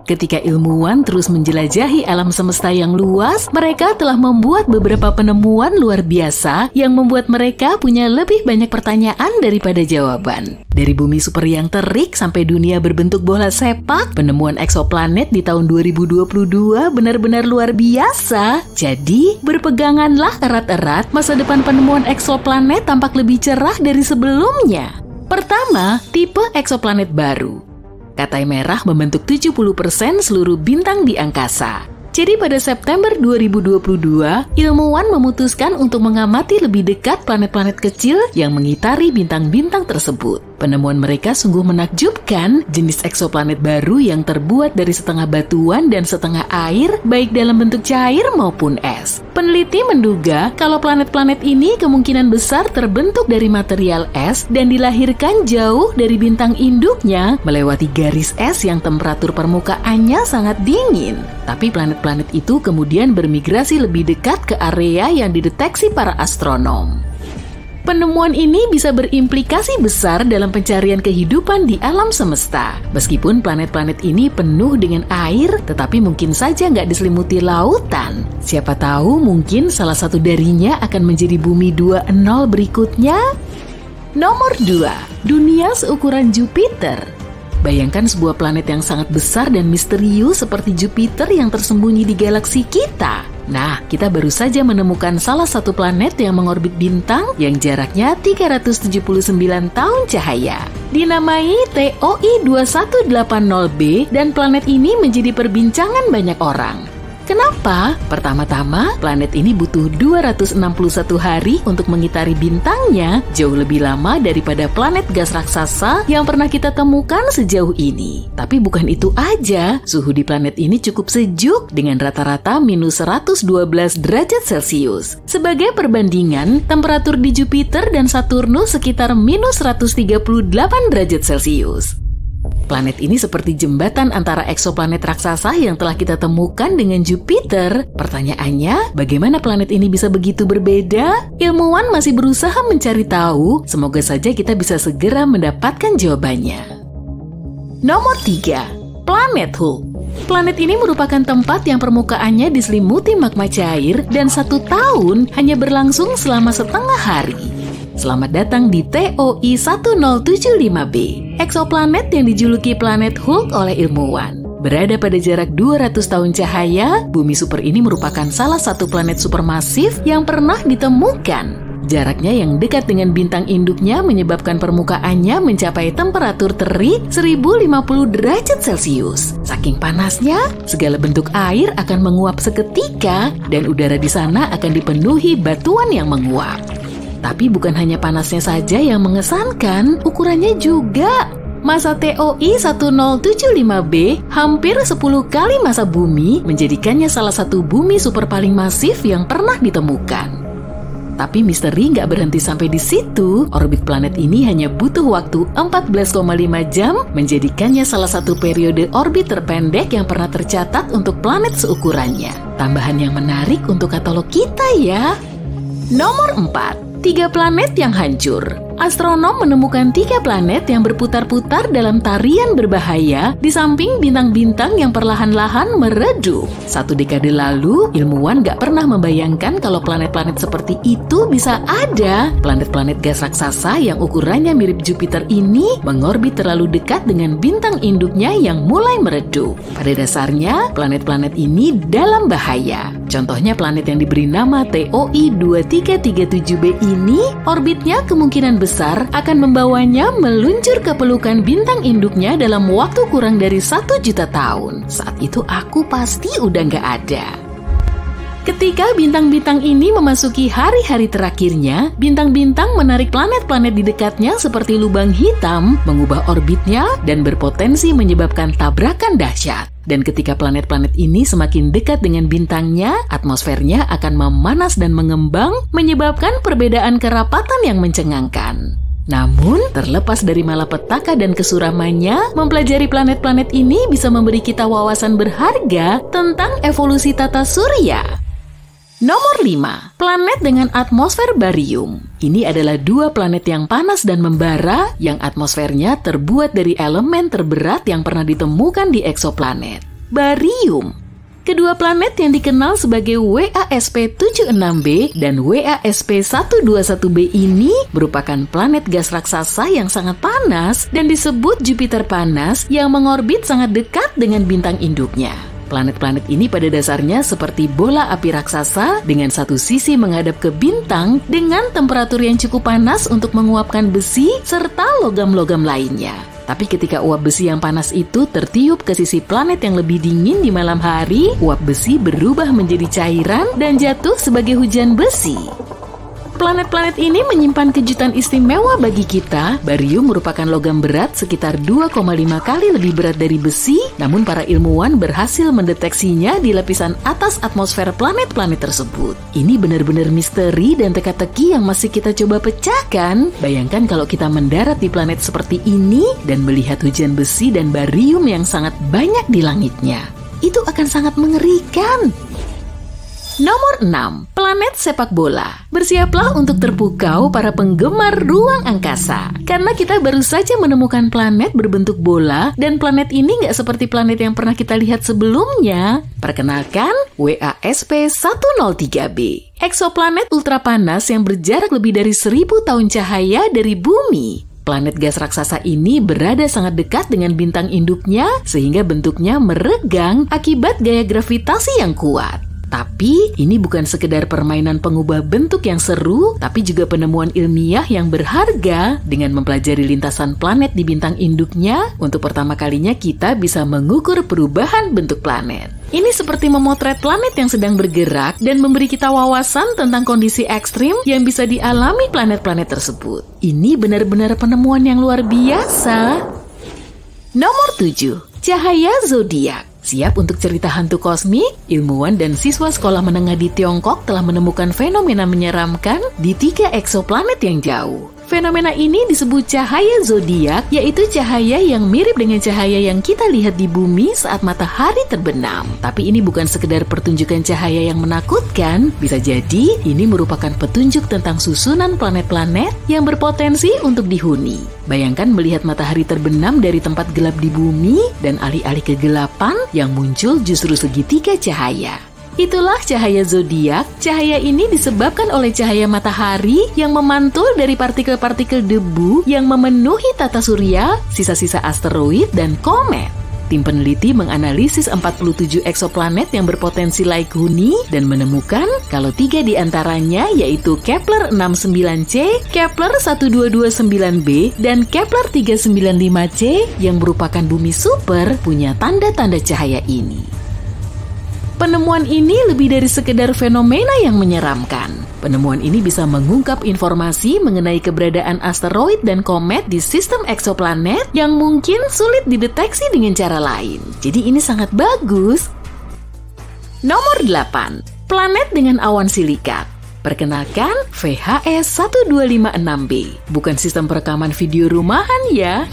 Ketika ilmuwan terus menjelajahi alam semesta yang luas, mereka telah membuat beberapa penemuan luar biasa yang membuat mereka punya lebih banyak pertanyaan daripada jawaban. Dari bumi super yang terik sampai dunia berbentuk bola sepak, penemuan eksoplanet di tahun 2022 benar-benar luar biasa. Jadi, berpeganganlah erat-erat, masa depan penemuan eksoplanet tampak lebih cerah dari sebelumnya. Pertama, tipe eksoplanet baru. Katai merah membentuk 70% seluruh bintang di angkasa. Jadi pada September 2022, ilmuwan memutuskan untuk mengamati lebih dekat planet-planet kecil yang mengitari bintang-bintang tersebut. Penemuan mereka sungguh menakjubkan, jenis eksoplanet baru yang terbuat dari setengah batuan dan setengah air, baik dalam bentuk cair maupun es. Peneliti menduga kalau planet-planet ini kemungkinan besar terbentuk dari material es dan dilahirkan jauh dari bintang induknya melewati garis es yang temperatur permukaannya sangat dingin. Tapi planet-planet itu kemudian bermigrasi lebih dekat ke area yang dideteksi para astronom. Penemuan ini bisa berimplikasi besar dalam pencarian kehidupan di alam semesta. Meskipun planet-planet ini penuh dengan air, tetapi mungkin saja nggak diselimuti lautan. Siapa tahu mungkin salah satu darinya akan menjadi bumi 2.0 berikutnya. Nomor 2, dunia seukuran Jupiter. Bayangkan sebuah planet yang sangat besar dan misterius seperti Jupiter yang tersembunyi di galaksi kita. Nah, kita baru saja menemukan salah satu planet yang mengorbit bintang yang jaraknya 379 tahun cahaya. Dinamai TOI 2180b dan planet ini menjadi perbincangan banyak orang. Kenapa? Pertama-tama, planet ini butuh 261 hari untuk mengitari bintangnya, jauh lebih lama daripada planet gas raksasa yang pernah kita temukan sejauh ini. Tapi bukan itu aja, suhu di planet ini cukup sejuk dengan rata-rata minus 112 derajat Celcius. Sebagai perbandingan, temperatur di Jupiter dan Saturnus sekitar minus 138 derajat Celcius. Planet ini seperti jembatan antara eksoplanet raksasa yang telah kita temukan dengan Jupiter. Pertanyaannya, bagaimana planet ini bisa begitu berbeda? Ilmuwan masih berusaha mencari tahu, semoga saja kita bisa segera mendapatkan jawabannya. Nomor 3, planet Hulk. Planet ini merupakan tempat yang permukaannya diselimuti magma cair dan 1 tahun hanya berlangsung selama setengah hari. Selamat datang di TOI 1075b, eksoplanet yang dijuluki planet Hulk oleh ilmuwan. Berada pada jarak 200 tahun cahaya, bumi super ini merupakan salah satu planet supermasif yang pernah ditemukan. Jaraknya yang dekat dengan bintang induknya menyebabkan permukaannya mencapai temperatur terik 1050 derajat Celcius. Saking panasnya, segala bentuk air akan menguap seketika dan udara di sana akan dipenuhi batuan yang menguap. Tapi bukan hanya panasnya saja yang mengesankan, ukurannya juga. Masa TOI 1075b hampir 10 kali masa bumi, menjadikannya salah satu bumi super paling masif yang pernah ditemukan. Tapi misteri nggak berhenti sampai di situ. Orbit planet ini hanya butuh waktu 14,5 jam, menjadikannya salah satu periode orbit terpendek yang pernah tercatat untuk planet seukurannya. Tambahan yang menarik untuk katalog kita ya. Nomor 4. 3 planet yang hancur. Astronom menemukan 3 planet yang berputar-putar dalam tarian berbahaya di samping bintang-bintang yang perlahan-lahan meredup. 1 dekade lalu, ilmuwan gak pernah membayangkan kalau planet-planet seperti itu bisa ada. Planet-planet gas raksasa yang ukurannya mirip Jupiter ini mengorbit terlalu dekat dengan bintang induknya yang mulai meredup. Pada dasarnya, planet-planet ini dalam bahaya. Contohnya planet yang diberi nama TOI 2337b ini, orbitnya kemungkinan besar akan membawanya meluncur ke pelukan bintang induknya dalam waktu kurang dari 1 juta tahun. Saat itu aku pasti udah nggak ada. Ketika bintang-bintang ini memasuki hari-hari terakhirnya, bintang-bintang menarik planet-planet di dekatnya seperti lubang hitam, mengubah orbitnya, dan berpotensi menyebabkan tabrakan dahsyat. Dan ketika planet-planet ini semakin dekat dengan bintangnya, atmosfernya akan memanas dan mengembang, menyebabkan perbedaan kerapatan yang mencengangkan. Namun, terlepas dari malapetaka dan kesuramannya, mempelajari planet-planet ini bisa memberi kita wawasan berharga tentang evolusi tata surya. Nomor 5, planet dengan atmosfer barium. Ini adalah 2 planet yang panas dan membara yang atmosfernya terbuat dari elemen terberat yang pernah ditemukan di eksoplanet. Barium. Kedua planet yang dikenal sebagai WASP-76b dan WASP-121b ini merupakan planet gas raksasa yang sangat panas dan disebut Jupiter panas yang mengorbit sangat dekat dengan bintang induknya. Planet-planet ini pada dasarnya seperti bola api raksasa dengan satu sisi menghadap ke bintang dengan temperatur yang cukup panas untuk menguapkan besi serta logam-logam lainnya. Tapi ketika uap besi yang panas itu tertiup ke sisi planet yang lebih dingin di malam hari, uap besi berubah menjadi cairan dan jatuh sebagai hujan besi. Planet-planet ini menyimpan kejutan istimewa bagi kita. Barium merupakan logam berat sekitar 2,5 kali lebih berat dari besi, namun para ilmuwan berhasil mendeteksinya di lapisan atas atmosfer planet-planet tersebut. Ini benar-benar misteri dan teka-teki yang masih kita coba pecahkan. Bayangkan kalau kita mendarat di planet seperti ini dan melihat hujan besi dan barium yang sangat banyak di langitnya. Itu akan sangat mengerikan. Nomor 6. Planet sepak bola. Bersiaplah untuk terpukau para penggemar ruang angkasa. Karena kita baru saja menemukan planet berbentuk bola, dan planet ini nggak seperti planet yang pernah kita lihat sebelumnya. Perkenalkan, WASP-103b. Eksoplanet ultrapanas yang berjarak lebih dari 1000 tahun cahaya dari bumi. Planet gas raksasa ini berada sangat dekat dengan bintang induknya, sehingga bentuknya meregang akibat gaya gravitasi yang kuat. Tapi, ini bukan sekedar permainan pengubah bentuk yang seru, tapi juga penemuan ilmiah yang berharga. Dengan mempelajari lintasan planet di bintang induknya, untuk pertama kalinya kita bisa mengukur perubahan bentuk planet. Ini seperti memotret planet yang sedang bergerak dan memberi kita wawasan tentang kondisi ekstrim yang bisa dialami planet-planet tersebut. Ini benar-benar penemuan yang luar biasa. Nomor 7. Cahaya zodiak. Siap untuk cerita hantu kosmik? Ilmuwan dan siswa sekolah menengah di Tiongkok telah menemukan fenomena menyeramkan di 3 eksoplanet yang jauh. Fenomena ini disebut cahaya zodiak, yaitu cahaya yang mirip dengan cahaya yang kita lihat di bumi saat matahari terbenam. Tapi ini bukan sekedar pertunjukan cahaya yang menakutkan, bisa jadi ini merupakan petunjuk tentang susunan planet-planet yang berpotensi untuk dihuni. Bayangkan melihat matahari terbenam dari tempat gelap di bumi dan alih-alih kegelapan yang muncul justru segitiga cahaya. Itulah cahaya zodiak. Cahaya ini disebabkan oleh cahaya matahari yang memantul dari partikel-partikel debu yang memenuhi tata surya, sisa-sisa asteroid, dan komet. Tim peneliti menganalisis 47 eksoplanet yang berpotensi laik huni dan menemukan kalau 3 di antaranya yaitu Kepler 69c, Kepler 1229b, dan Kepler 395c yang merupakan bumi super punya tanda-tanda cahaya ini. Penemuan ini lebih dari sekedar fenomena yang menyeramkan. Penemuan ini bisa mengungkap informasi mengenai keberadaan asteroid dan komet di sistem eksoplanet yang mungkin sulit dideteksi dengan cara lain. Jadi ini sangat bagus. Nomor 8. Planet dengan awan silikat. Perkenalkan, VHS-1256b. Bukan sistem perekaman video rumahan ya,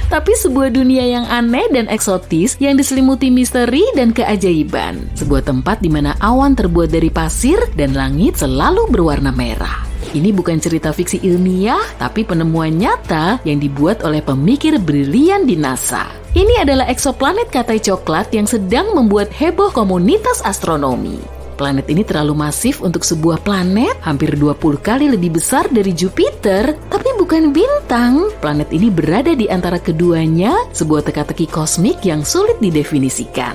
tapi sebuah dunia yang aneh dan eksotis yang diselimuti misteri dan keajaiban. Sebuah tempat di mana awan terbuat dari pasir dan langit selalu berwarna merah. Ini bukan cerita fiksi ilmiah, tapi penemuan nyata yang dibuat oleh pemikir brilian di NASA. Ini adalah eksoplanet katai coklat yang sedang membuat heboh komunitas astronomi. Planet ini terlalu masif untuk sebuah planet, hampir 20 kali lebih besar dari Jupiter, tapi bukan bintang. Planet ini berada di antara keduanya, sebuah teka-teki kosmik yang sulit didefinisikan.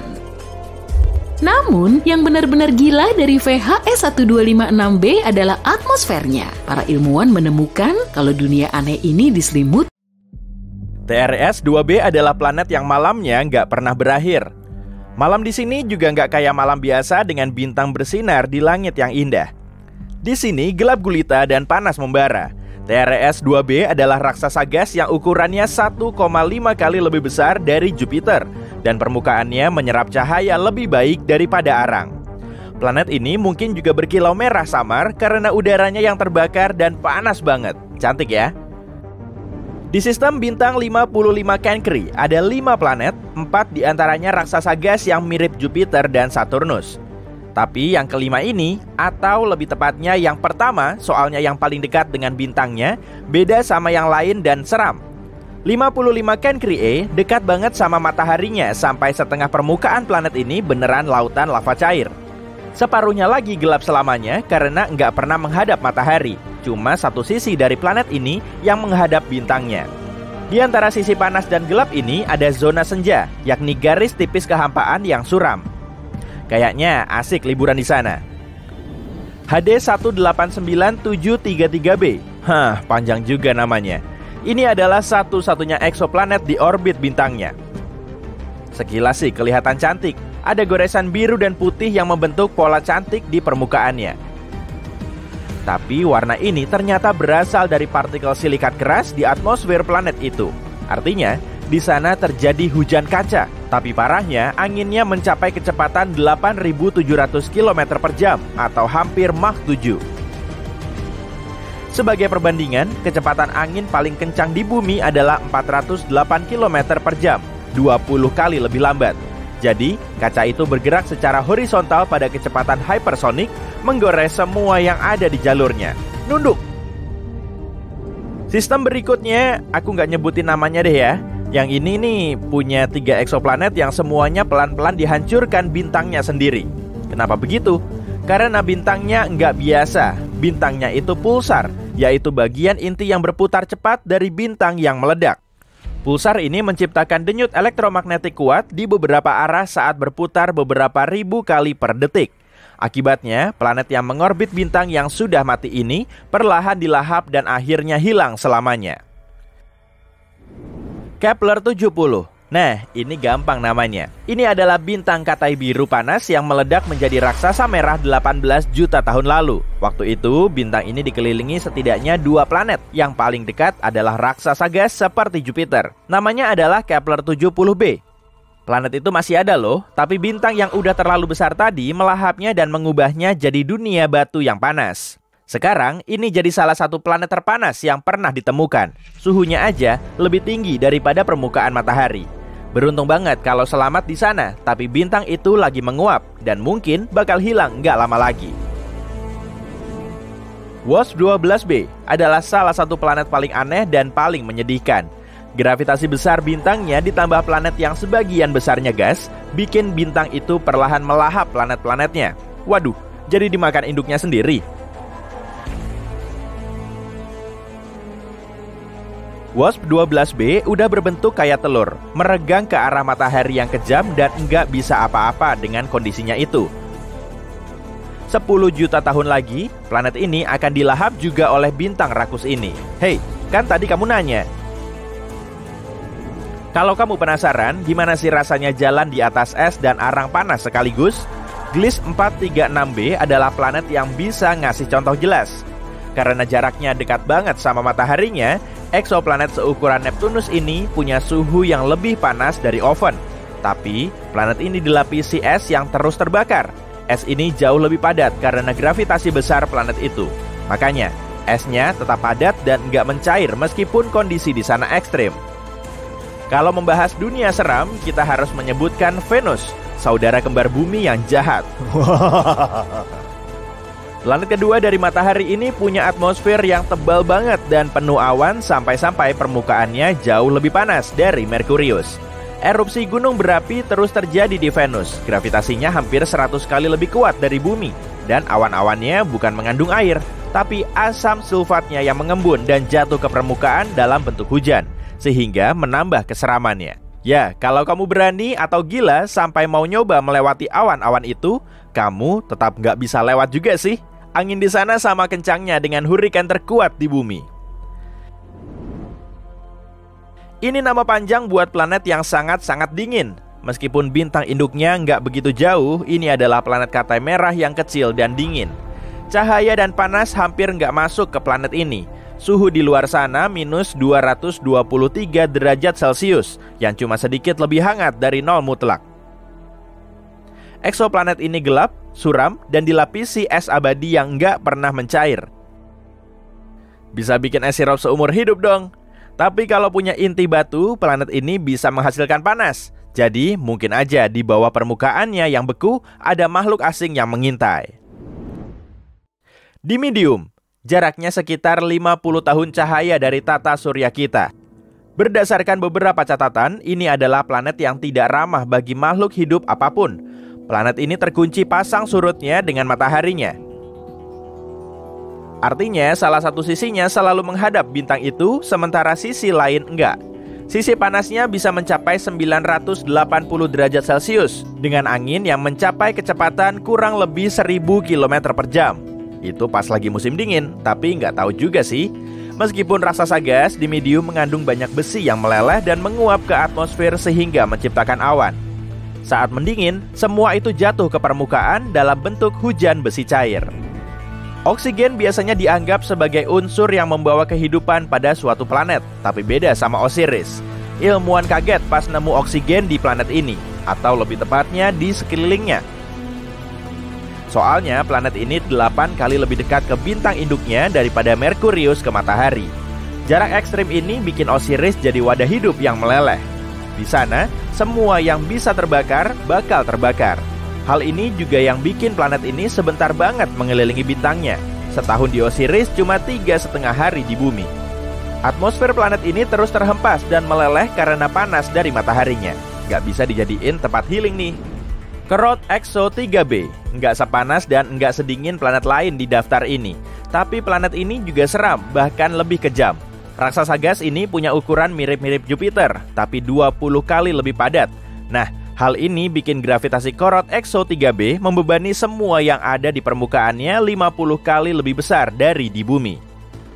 Namun, yang benar-benar gila dari VHS-1256b adalah atmosfernya. Para ilmuwan menemukan kalau dunia aneh ini diselimuti. TRS-2b adalah planet yang malamnya nggak pernah berakhir. Malam di sini juga nggak kayak malam biasa dengan bintang bersinar di langit yang indah. Di sini gelap gulita dan panas membara. TRS-2b adalah raksasa gas yang ukurannya 1,5 kali lebih besar dari Jupiter dan permukaannya menyerap cahaya lebih baik daripada arang. Planet ini mungkin juga berkilau merah samar karena udaranya yang terbakar dan panas banget. Cantik ya? Di sistem bintang 55 Cancri ada 5 planet, 4 diantaranya raksasa gas yang mirip Jupiter dan Saturnus. Tapi yang kelima ini, atau lebih tepatnya yang pertama, soalnya yang paling dekat dengan bintangnya, beda sama yang lain dan seram. 55 Cancri dekat banget sama mataharinya sampai setengah permukaan planet ini beneran lautan lava cair. Separuhnya lagi gelap selamanya karena nggak pernah menghadap matahari. Cuma satu sisi dari planet ini yang menghadap bintangnya. Di antara sisi panas dan gelap ini ada zona senja, yakni garis tipis kehampaan yang suram. Kayaknya asik liburan di sana. HD 1897333b. Panjang juga namanya. Ini adalah satu-satunya eksoplanet di orbit bintangnya. Sekilas sih kelihatan cantik. Ada goresan biru dan putih yang membentuk pola cantik di permukaannya. Tapi warna ini ternyata berasal dari partikel silikat keras di atmosfer planet itu. Artinya, di sana terjadi hujan kaca. Tapi parahnya, anginnya mencapai kecepatan 8.700 km per jam atau hampir Mach 7. Sebagai perbandingan, kecepatan angin paling kencang di bumi adalah 408 km per jam, 20 kali lebih lambat. Jadi, kaca itu bergerak secara horizontal pada kecepatan hypersonik, menggores semua yang ada di jalurnya. Nunduk! Sistem berikutnya, aku nggak nyebutin namanya deh ya. Yang ini nih punya 3 eksoplanet yang semuanya pelan-pelan dihancurkan bintangnya sendiri. Kenapa begitu? Karena bintangnya nggak biasa. Bintangnya itu pulsar, yaitu bagian inti yang berputar cepat dari bintang yang meledak. Pulsar ini menciptakan denyut elektromagnetik kuat di beberapa arah saat berputar beberapa ribu kali per detik. Akibatnya, planet yang mengorbit bintang yang sudah mati ini perlahan dilahap dan akhirnya hilang selamanya. Kepler 70. Nah, ini gampang namanya. Ini adalah bintang katai biru panas yang meledak menjadi raksasa merah 18 juta tahun lalu. Waktu itu, bintang ini dikelilingi setidaknya 2 planet. Yang paling dekat adalah raksasa gas seperti Jupiter. Namanya adalah Kepler 70b. Planet itu masih ada loh, tapi bintang yang udah terlalu besar tadi melahapnya dan mengubahnya jadi dunia batu yang panas. Sekarang, ini jadi salah satu planet terpanas yang pernah ditemukan. Suhunya aja lebih tinggi daripada permukaan matahari. Beruntung banget kalau selamat di sana, tapi bintang itu lagi menguap dan mungkin bakal hilang nggak lama lagi. WASP-12b adalah salah satu planet paling aneh dan paling menyedihkan. Gravitasi besar bintangnya ditambah planet yang sebagian besarnya gas, bikin bintang itu perlahan melahap planet-planetnya. Waduh, jadi dimakan induknya sendiri. WASP-12b udah berbentuk kayak telur, meregang ke arah matahari yang kejam dan nggak bisa apa-apa dengan kondisinya itu. 10 juta tahun lagi, planet ini akan dilahap juga oleh bintang rakus ini. Hei, kan tadi kamu nanya. Kalau kamu penasaran gimana sih rasanya jalan di atas es dan arang panas sekaligus, Gliese 436b adalah planet yang bisa ngasih contoh jelas. Karena jaraknya dekat banget sama mataharinya, eksoplanet seukuran Neptunus ini punya suhu yang lebih panas dari oven. Tapi, planet ini dilapisi es yang terus terbakar. Es ini jauh lebih padat karena gravitasi besar planet itu. Makanya, esnya tetap padat dan nggak mencair meskipun kondisi di sana ekstrim. Kalau membahas dunia seram, kita harus menyebutkan Venus, saudara kembar bumi yang jahat. Planet kedua dari matahari ini punya atmosfer yang tebal banget dan penuh awan sampai-sampai permukaannya jauh lebih panas dari Merkurius. Erupsi gunung berapi terus terjadi di Venus. Gravitasinya hampir 100 kali lebih kuat dari bumi. Dan awan-awannya bukan mengandung air, tapi asam sulfatnya yang mengembun dan jatuh ke permukaan dalam bentuk hujan, sehingga menambah keseramannya. Ya, kalau kamu berani atau gila sampai mau nyoba melewati awan-awan itu, kamu tetap nggak bisa lewat juga sih. Angin di sana sama kencangnya dengan hurikan terkuat di bumi. Ini nama panjang buat planet yang sangat-sangat dingin. Meskipun bintang induknya nggak begitu jauh, ini adalah planet katai merah yang kecil dan dingin. Cahaya dan panas hampir nggak masuk ke planet ini. Suhu di luar sana minus 223 derajat Celcius, yang cuma sedikit lebih hangat dari nol mutlak. Eksoplanet ini gelap, suram, dan dilapisi es abadi yang nggak pernah mencair. Bisa bikin es sirup seumur hidup dong. Tapi kalau punya inti batu, planet ini bisa menghasilkan panas. Jadi mungkin aja di bawah permukaannya yang beku ada makhluk asing yang mengintai. Dimidium, jaraknya sekitar 50 tahun cahaya dari tata surya kita. Berdasarkan beberapa catatan, ini adalah planet yang tidak ramah bagi makhluk hidup apapun. Planet ini terkunci pasang surutnya dengan mataharinya. Artinya, salah satu sisinya selalu menghadap bintang itu, sementara sisi lain enggak. Sisi panasnya bisa mencapai 980 derajat Celcius dengan angin yang mencapai kecepatan kurang lebih 1000 km per jam. Itu pas lagi musim dingin, tapi nggak tahu juga sih. Meskipun raksasa gas di medium mengandung banyak besi yang meleleh dan menguap ke atmosfer sehingga menciptakan awan. Saat mendingin, semua itu jatuh ke permukaan dalam bentuk hujan besi cair. Oksigen biasanya dianggap sebagai unsur yang membawa kehidupan pada suatu planet, tapi beda sama Osiris. Ilmuwan kaget pas nemu oksigen di planet ini, atau lebih tepatnya di sekelilingnya. Soalnya planet ini 8 kali lebih dekat ke bintang induknya daripada Merkurius ke matahari. Jarak ekstrim ini bikin Osiris jadi wadah hidup yang meleleh. Di sana, semua yang bisa terbakar bakal terbakar. Hal ini juga yang bikin planet ini sebentar banget mengelilingi bintangnya. Setahun di Osiris cuma 3,5 hari di bumi. Atmosfer planet ini terus terhempas dan meleleh karena panas dari mataharinya. Gak bisa dijadiin tempat healing nih. Korot EXO 3b nggak sepanas dan nggak sedingin planet lain di daftar ini. Tapi planet ini juga seram, bahkan lebih kejam. Raksasa gas ini punya ukuran mirip-mirip Jupiter, tapi 20 kali lebih padat. Nah, hal ini bikin gravitasi Korot EXO 3b membebani semua yang ada di permukaannya 50 kali lebih besar dari di bumi.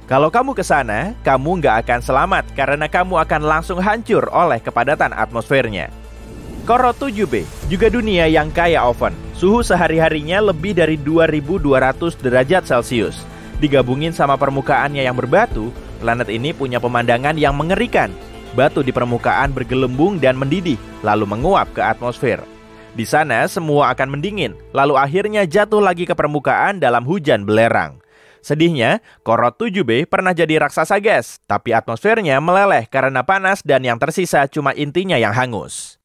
Kalau kamu ke sana, kamu nggak akan selamat karena kamu akan langsung hancur oleh kepadatan atmosfernya. Korot 7b, juga dunia yang kaya oven. Suhu sehari-harinya lebih dari 2200 derajat Celcius. Digabungin sama permukaannya yang berbatu, planet ini punya pemandangan yang mengerikan. Batu di permukaan bergelembung dan mendidih, lalu menguap ke atmosfer. Di sana semua akan mendingin, lalu akhirnya jatuh lagi ke permukaan dalam hujan belerang. Sedihnya, Korot 7b pernah jadi raksasa gas, tapi atmosfernya meleleh karena panas dan yang tersisa cuma intinya yang hangus.